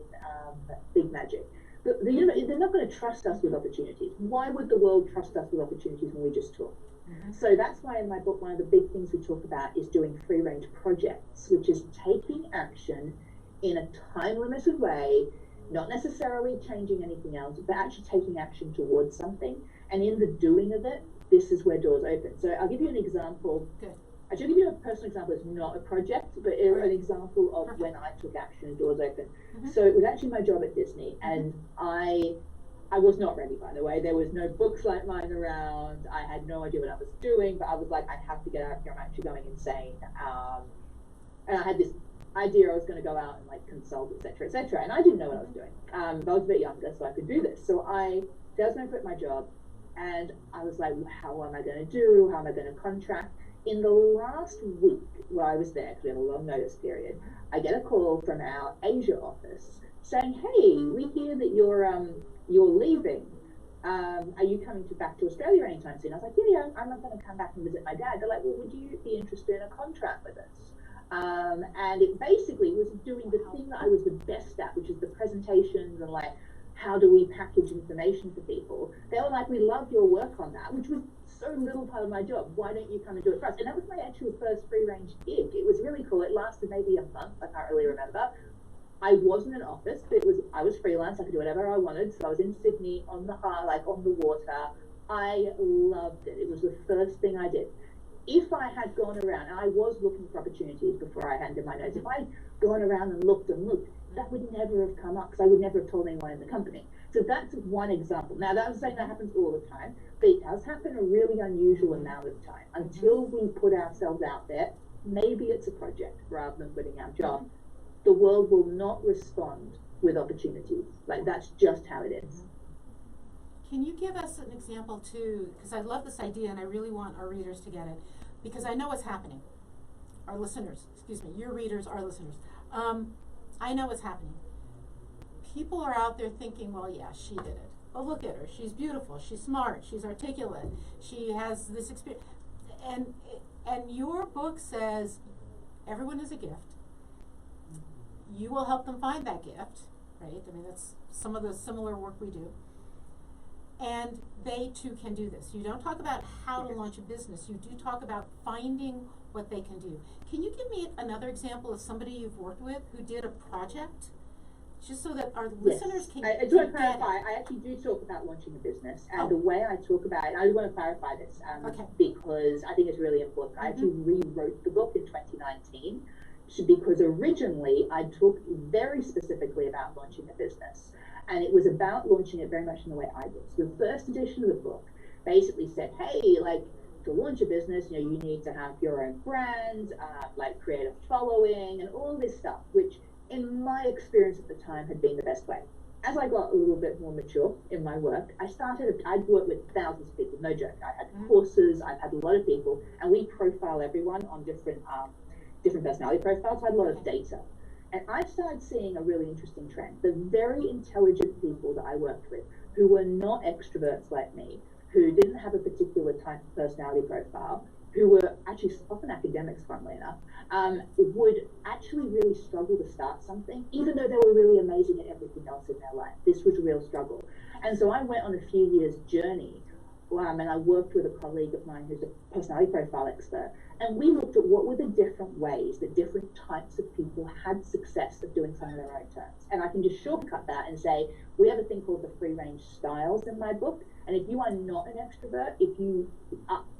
Big Magic. They're not going to trust us with opportunities. Why would the world trust us with opportunities when we just talk? Mm-hmm. So that's why in my book, one of the big things we talk about is doing free range projects, which is taking action in a time limited way, not necessarily changing anything else, but actually taking action towards something. And in the doing of it, this is where doors open. So I'll give you an example. Good. I should give you a personal example. It's not a project, but an example of when I took action and doors open. Mm-hmm. So it was actually my job at Disney, and I was not ready, by the way. There was no books like mine around. I had no idea what I was doing, but I was like, I have to get out here. I'm actually going insane. And I had this idea I was going to go out and like consult, etc., and I didn't know what I was doing. But I was a bit younger, so I could do this. So that was going to quit my job, and I was like, how am I going to do? How am I going to contract? In the last week while I was there, because we have a long notice period, I get a call from our Asia office saying, hey, we hear that you're leaving. Are you coming back to Australia anytime soon? I was like, yeah, I'm not going to come back and visit my dad. They're like, well, would you be interested in a contract with us? And it basically was doing the thing that I was the best at, which is the presentations and like, how do we package information for people? They were like, we love your work on that, which was so little part of my job. Why don't you come and do it for us? And that was my actual first free range gig. It was really cool. It lasted maybe a month. I can't really remember. I wasn't in an office, but I was freelance. I could do whatever I wanted. So I was in Sydney on the water. I loved it. It was the first thing I did. If I had gone around, and I was looking for opportunities before I handed my notes, if I'd gone around and looked, that would never have come up because I would never have told anyone in the company. So that's one example. Now, that I'm saying that happens all the time, but it does happen a really unusual amount of time. Until we put ourselves out there, maybe it's a project rather than quitting our job. The world will not respond with opportunities. Like, that's just how it is.
Can you give us an example too? Because I love this idea and I really want our readers to get it. Because I know what's happening. Our listeners, excuse me, your readers, our listeners. I know what's happening. People are out there thinking, well, yeah, she did it. Oh, look at her. She's beautiful. She's smart. She's articulate. She has this experience. And your book says everyone is a gift. You will help them find that gift, right? I mean, that's some of the similar work we do. And they too can do this. You don't talk about how to launch a business. You do talk about finding what they can do. Can you give me another example of somebody you've worked with who did a project? Just so that our listeners can
I do want to clarify, I actually do talk about launching a business. And the way I talk about it, I want to clarify this because I think it's really important. I actually rewrote the book in 2019 because originally I talked very specifically about launching a business. And it was about launching it very much in the way I did. So the first edition of the book basically said, hey, like, to launch a business, you need to have your own brand, like create a following and all this stuff, which in my experience at the time had been the best way. As I got a little bit more mature in my work, I'd worked with thousands of people, no joke. I had courses, I've had a lot of people, and we profile everyone on different personality profiles. So I had a lot of data. And I started seeing a really interesting trend. The very intelligent people that I worked with, who were not extroverts like me, who didn't have a particular type of personality profile, who were actually often academics, funnily enough, would actually really struggle to start something, even though they were really amazing at everything else in their life. This was a real struggle. And so I went on a few years journey, and I worked with a colleague of mine who's a personality profile expert, and we looked at what were the different ways that different types of people had success of doing some of their own terms. And I can just shortcut that and say, we have a thing called the free range styles in my book. And if you are not an extrovert, if you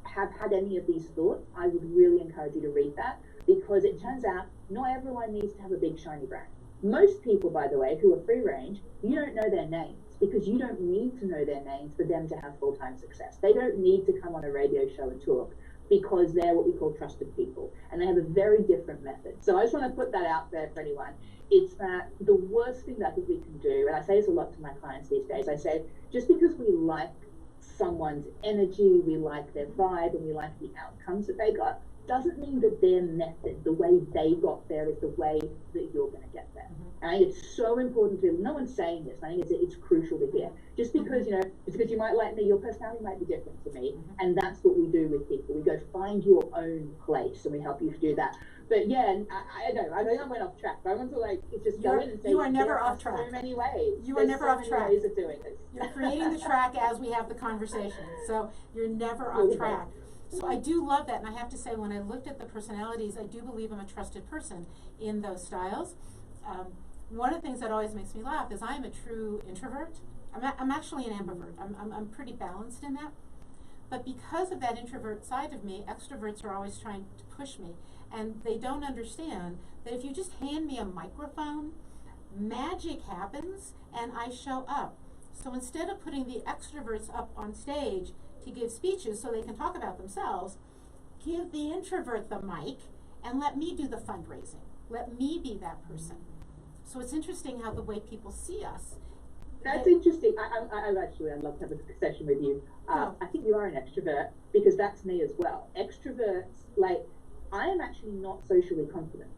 have had any of these thoughts, I would really encourage you to read that, because it turns out not everyone needs to have a big shiny brand. Most people, by the way, who are free range, you don't know their names, because you don't need to know their names for them to have full-time success. They don't need to come on a radio show and talk, because they're what we call trusted people, and they have a very different method. So I just want to put that out there for anyone. It's that the worst thing that I think we can do, and I say this a lot to my clients these days, I say, just because we like someone's energy, we like their vibe, and we like the outcomes that they got, doesn't mean that their method, the way they got there, is the way that you're going to get there. And I think it's so important to, no one's saying this, I think it's crucial to hear. Just because, you know, just because you might like me, your personality might be different to me, and that's what we do with people. We go find your own place, and we help you do that. But yeah, I know I went off track, but I want to like just go in and say,
you are never off track.
So many ways.
You are never off track.
Ways of doing this.
You're creating the track as we have the conversation, so you're never off track. So I do love that, and I have to say, when I looked at the personalities, I do believe I'm a trusted person in those styles. One of the things that always makes me laugh is I'm a true introvert. I'm actually an ambivert. I'm pretty balanced in that. But because of that introvert side of me, extroverts are always trying to push me. And they don't understand that if you just hand me a microphone, magic happens and I show up. So instead of putting the extroverts up on stage to give speeches so they can talk about themselves, give the introvert the mic and let me do the fundraising. Let me be that person. So it's interesting how the way people see us.
That's interesting. I'd love to have a session with you. I think you are an extrovert, because that's me as well. Extroverts, like, I am actually not socially confident.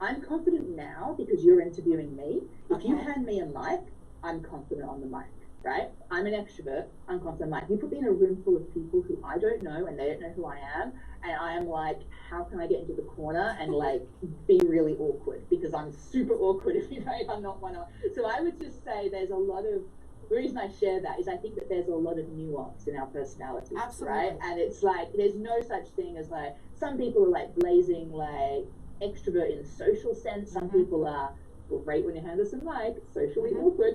I'm confident now because you're interviewing me. If you hand me a mic, I'm confident on the mic, right? I'm an extrovert, I'm confident on the mic. You put me in a room full of people who I don't know and they don't know who I am, and I am like, how can I get into the corner and like be really awkward? Because I'm super awkward if I'm not one of. So I would just say there's a lot of, the reason I share that is I think that there's a lot of nuance in our personalities, right? And it's like, there's no such thing as like, some people are like blazing like extrovert in a social sense. Some people are great when you hand us a mic, socially awkward,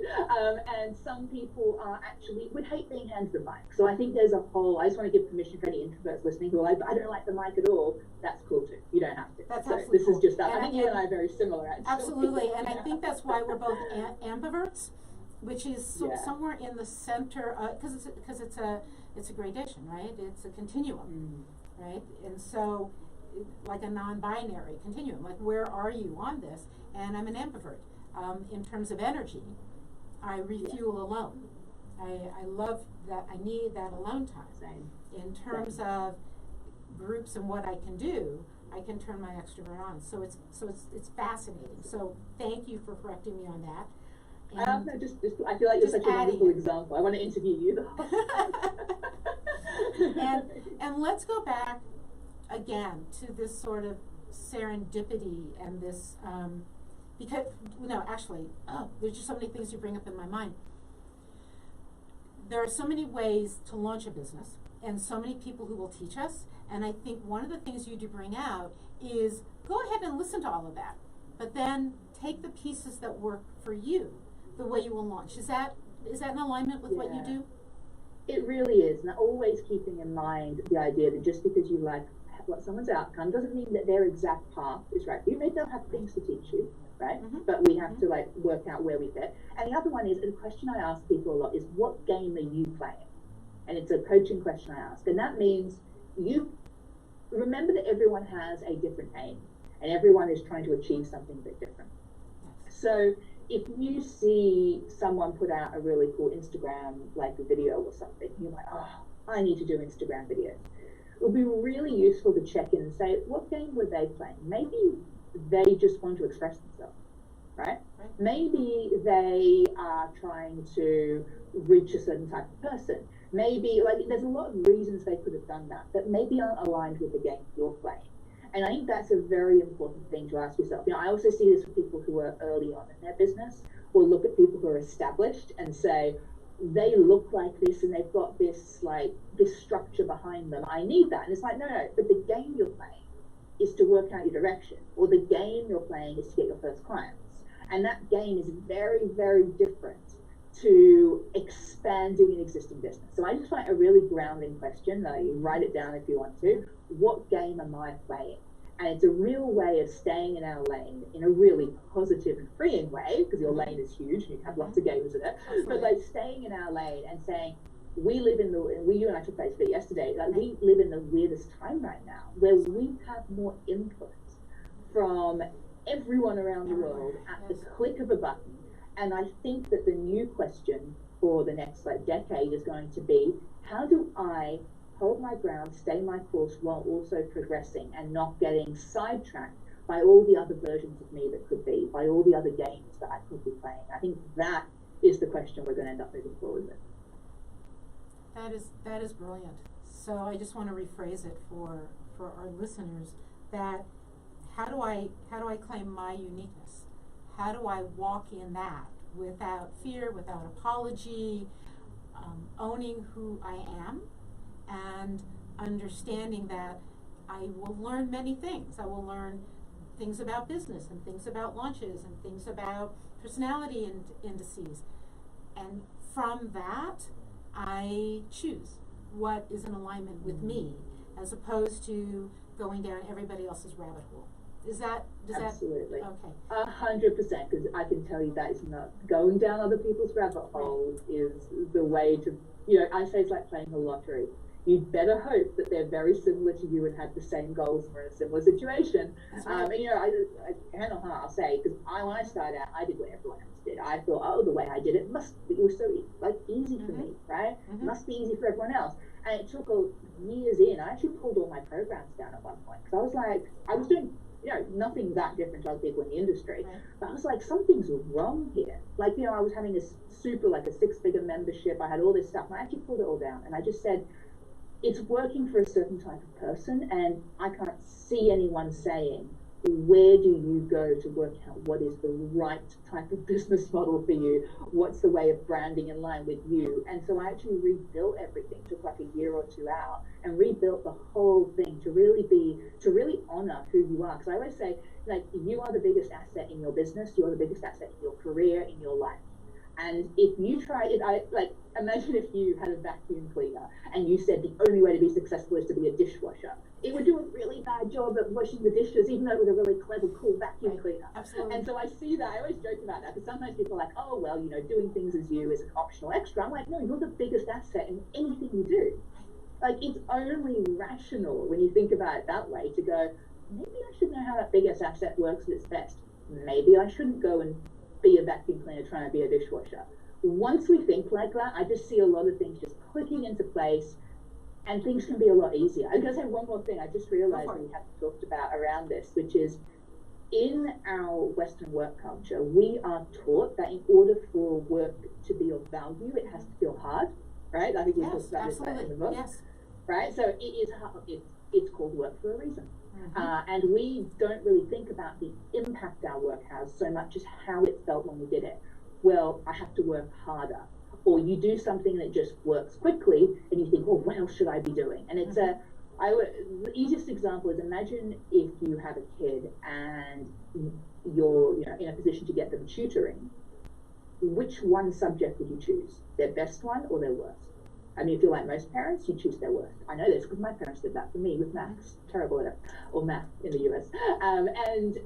and some people are actually would hate being handed the mic. So I think there's a whole, I just want to give permission for any introverts listening who are like, I don't like the mic at all. That's cool too. You don't have to.
That's
so
absolutely
this
cool.
is just that.
And
I think you and I are very similar, actually.
Absolutely, and I think that's why we're both ambiverts, which is somewhere in the center, because it's a gradation, right? It's a continuum, right? And so, like a non-binary continuum, like where are you on this? And I'm an ambivert. In terms of energy, I refuel alone. I love that. I need that alone time.
Same.
In terms of groups and what I can do, I can turn my extrovert on. So it's fascinating. So thank you for correcting me on that.
No, just I feel like you're such a wonderful example. I want to interview you though.
and let's go back again to this sort of serendipity and this because there's just so many things you bring up in my mind. There are so many ways to launch a business and so many people who will teach us, and I think one of the things you do bring out is go ahead and listen to all of that, but then take the pieces that work for you, the way you will launch. Is that in alignment with what you do? It
really is, and always keeping in mind the idea that just because you like what someone's outcome doesn't mean that their exact path is right. You may not have things to teach you, right? But we have to like work out where we fit. And the other one is, a question I ask people a lot is, what game are you playing? And it's a coaching question I ask. And that means you remember that everyone has a different aim and everyone is trying to achieve something a bit different. So if you see someone put out a really cool Instagram like a video or something, you're like, oh, I need to do Instagram videos. It would be really useful to check in and say, what game were they playing? Maybe they just want to express themselves, right? Maybe they are trying to reach a certain type of person. Maybe, like, there's a lot of reasons they could have done that, but maybe aren't aligned with the game you're playing. And I think that's a very important thing to ask yourself. You know, I also see this with people who are early on in their business, or look at people who are established and say, they look like this and they've got this, like, this structure behind them. I need that. And it's like, no, but the game you're playing is to work out your direction, or the game you're playing is to get your first clients. And that game is very, very different to expanding an existing business. So I just find a really grounding question, you write it down if you want to. What game am I playing? And it's a real way of staying in our lane in a really positive and freeing way, because your lane is huge and you have lots of games in it. But like staying in our lane and saying, you and I took that bit yesterday, like we live in the weirdest time right now where we have more input from everyone around the world at the click of a button. And I think that the new question for the next decade is going to be, how do I hold my ground, stay my course while also progressing and not getting sidetracked by all the other versions of me that could be, by all the other games that I could be playing. I think that is the question we're going to end up moving forward with.
That is brilliant. So I just want to rephrase it for our listeners, that how do I claim my uniqueness? How do I walk in that without fear, without apology, owning who I am, and understanding that I will learn many things. I will learn things about business and things about launches and things about personality and indices. And from that, I choose what is in alignment with me, as opposed to going down everybody else's rabbit hole.
Absolutely.
Okay.
100%, because I can tell you that is not going down other people's rabbit holes is the way to, I say it's like playing the lottery. You'd better hope that they're very similar to you and have the same goals and are in a similar situation.
Right.
I hand on heart, I'll say, because when I started out, I did what everyone else did. I thought, the way I did it was so easy for me, right?
Mm-hmm.
Must be easy for everyone else. And it took years in. I actually pulled all my programs down at one point, because I was like, I was doing nothing that different to other people in the industry.
Right.
But I was like, something's wrong here. I was having a six-figure membership. I had all this stuff, and I actually pulled it all down. And I just said, it's working for a certain type of person, and I can't see anyone saying, where do you go to work out what is the right type of business model for you? What's the way of branding in line with you? And so I actually rebuilt everything. It took like a year or two out, and rebuilt the whole thing to really honor who you are. Because I always say, you are the biggest asset in your business. You are the biggest asset in your career, in your life. And if you try it, imagine if you had a vacuum cleaner and you said the only way to be successful is to be a dishwasher. It would do a really bad job at washing the dishes, even though it was a really clever, cool vacuum cleaner.
Absolutely.
And so I see that. I always joke about that, because sometimes people are like, oh, well, doing things as you is an optional extra. I'm like, no, you're the biggest asset in anything you do. It's only rational when you think about it that way to go, maybe I should know how that biggest asset works at its best. Maybe I shouldn't go and be a vacuum cleaner trying to be a dishwasher. Once we think like that, I just see a lot of things just clicking into place, and things can be a lot easier. I'm going to say one more thing I just realized we haven't talked about around this, which is, in our Western work culture, we are taught that in order for work to be of value, it has to feel hard, right? I think you talked about this in the book.
Yes.
Right? So it is hard. It's called work for a reason.
Mm-hmm.
And we don't really think about the impact our work has so much as how it felt when we did it. Well, I have to work harder. Or you do something that just works quickly, and you think, what else should I be doing? And it's the easiest example is, imagine if you have a kid and you're in a position to get them tutoring. Which one subject would you choose? Their best one or their worst? I mean, if you're like most parents, you choose their worst. I know this because my parents did that for me with maths. Terrible at it, or math in the US. And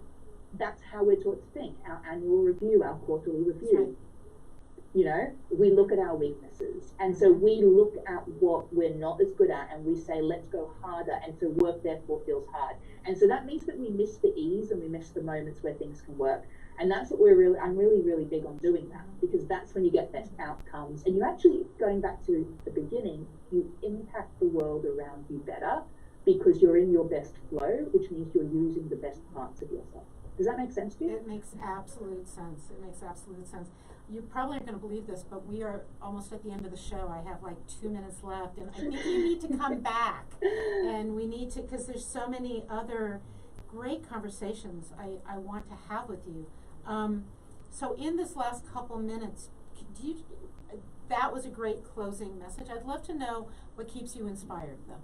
that's how we're taught to think. Our annual review, our quarterly review. We look at our weaknesses. And so we look at what we're not as good at, and we say, let's go harder. And so work therefore feels hard. And so that means that we miss the ease, and we miss the moments where things can work. And that's what I'm really, really big on doing that, because that's when you get best outcomes. And you actually, going back to the beginning, you impact the world around you better because you're in your best flow, which means you're using the best parts of yourself. Does that make sense to you?
It makes absolute sense. It makes absolute sense. You probably aren't going to believe this, but we are almost at the end of the show. I have 2 minutes left, and I think you need to come back. And we need to, because there's so many other great conversations I want to have with you. So in this last couple minutes, that was a great closing message. I'd love to know what keeps you inspired, though.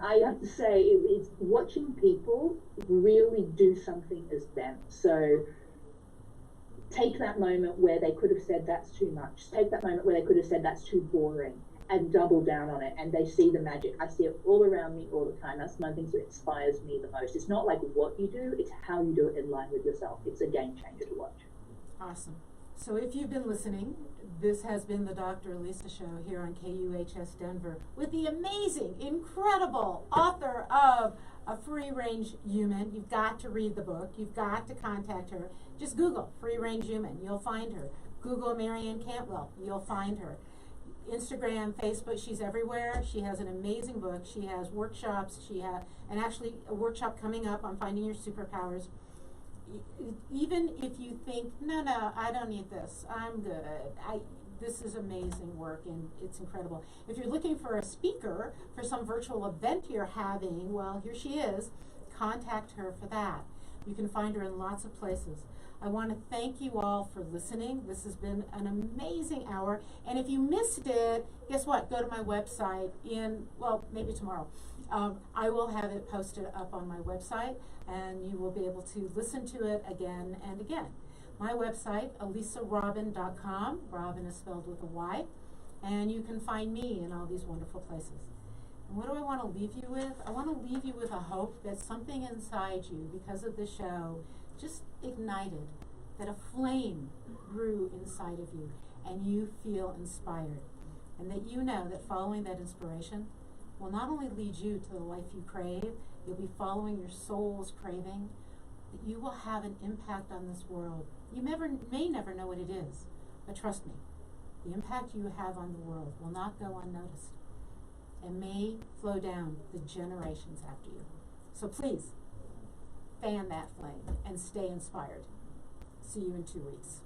I have to say, it's watching people really do something as them. So take that moment where they could have said that's too much. Take that moment where they could have said that's too boring, and double down on it, and they see the magic. I see it all around me all the time. That's one of the things that inspires me the most. It's not like what you do, it's how you do it in line with yourself. It's a game changer to watch.
Awesome. So if you've been listening, this has been the Dr. Elisa Show here on KUHS Denver with the amazing, incredible author of A Free Range Human. You've got to read the book. You've got to contact her. Just Google Free Range Human. You'll find her. Google Marianne Cantwell. You'll find her. Instagram, Facebook, she's everywhere. She has an amazing book. She has workshops. And actually a workshop coming up on finding your superpowers. Even if you think, no, I don't need this. I'm good. This is amazing work, and it's incredible. If you're looking for a speaker for some virtual event you're having, well, here she is. Contact her for that. You can find her in lots of places. I want to thank you all for listening. This has been an amazing hour. And if you missed it, guess what? Go to my website maybe tomorrow. I will have it posted up on my website, and you will be able to listen to it again and again. My website, elisarobin.com. Robin is spelled with a Y. And you can find me in all these wonderful places. And what do I want to leave you with? I want to leave you with a hope that something inside you, because of this show, just ignited, that a flame grew inside of you, and you feel inspired. And that you know that following that inspiration will not only lead you to the life you crave, you'll be following your soul's craving, that you will have an impact on this world. You may never know what it is, but trust me, the impact you have on the world will not go unnoticed and may flow down the generations after you. So please, fan that flame and stay inspired. See you in 2 weeks.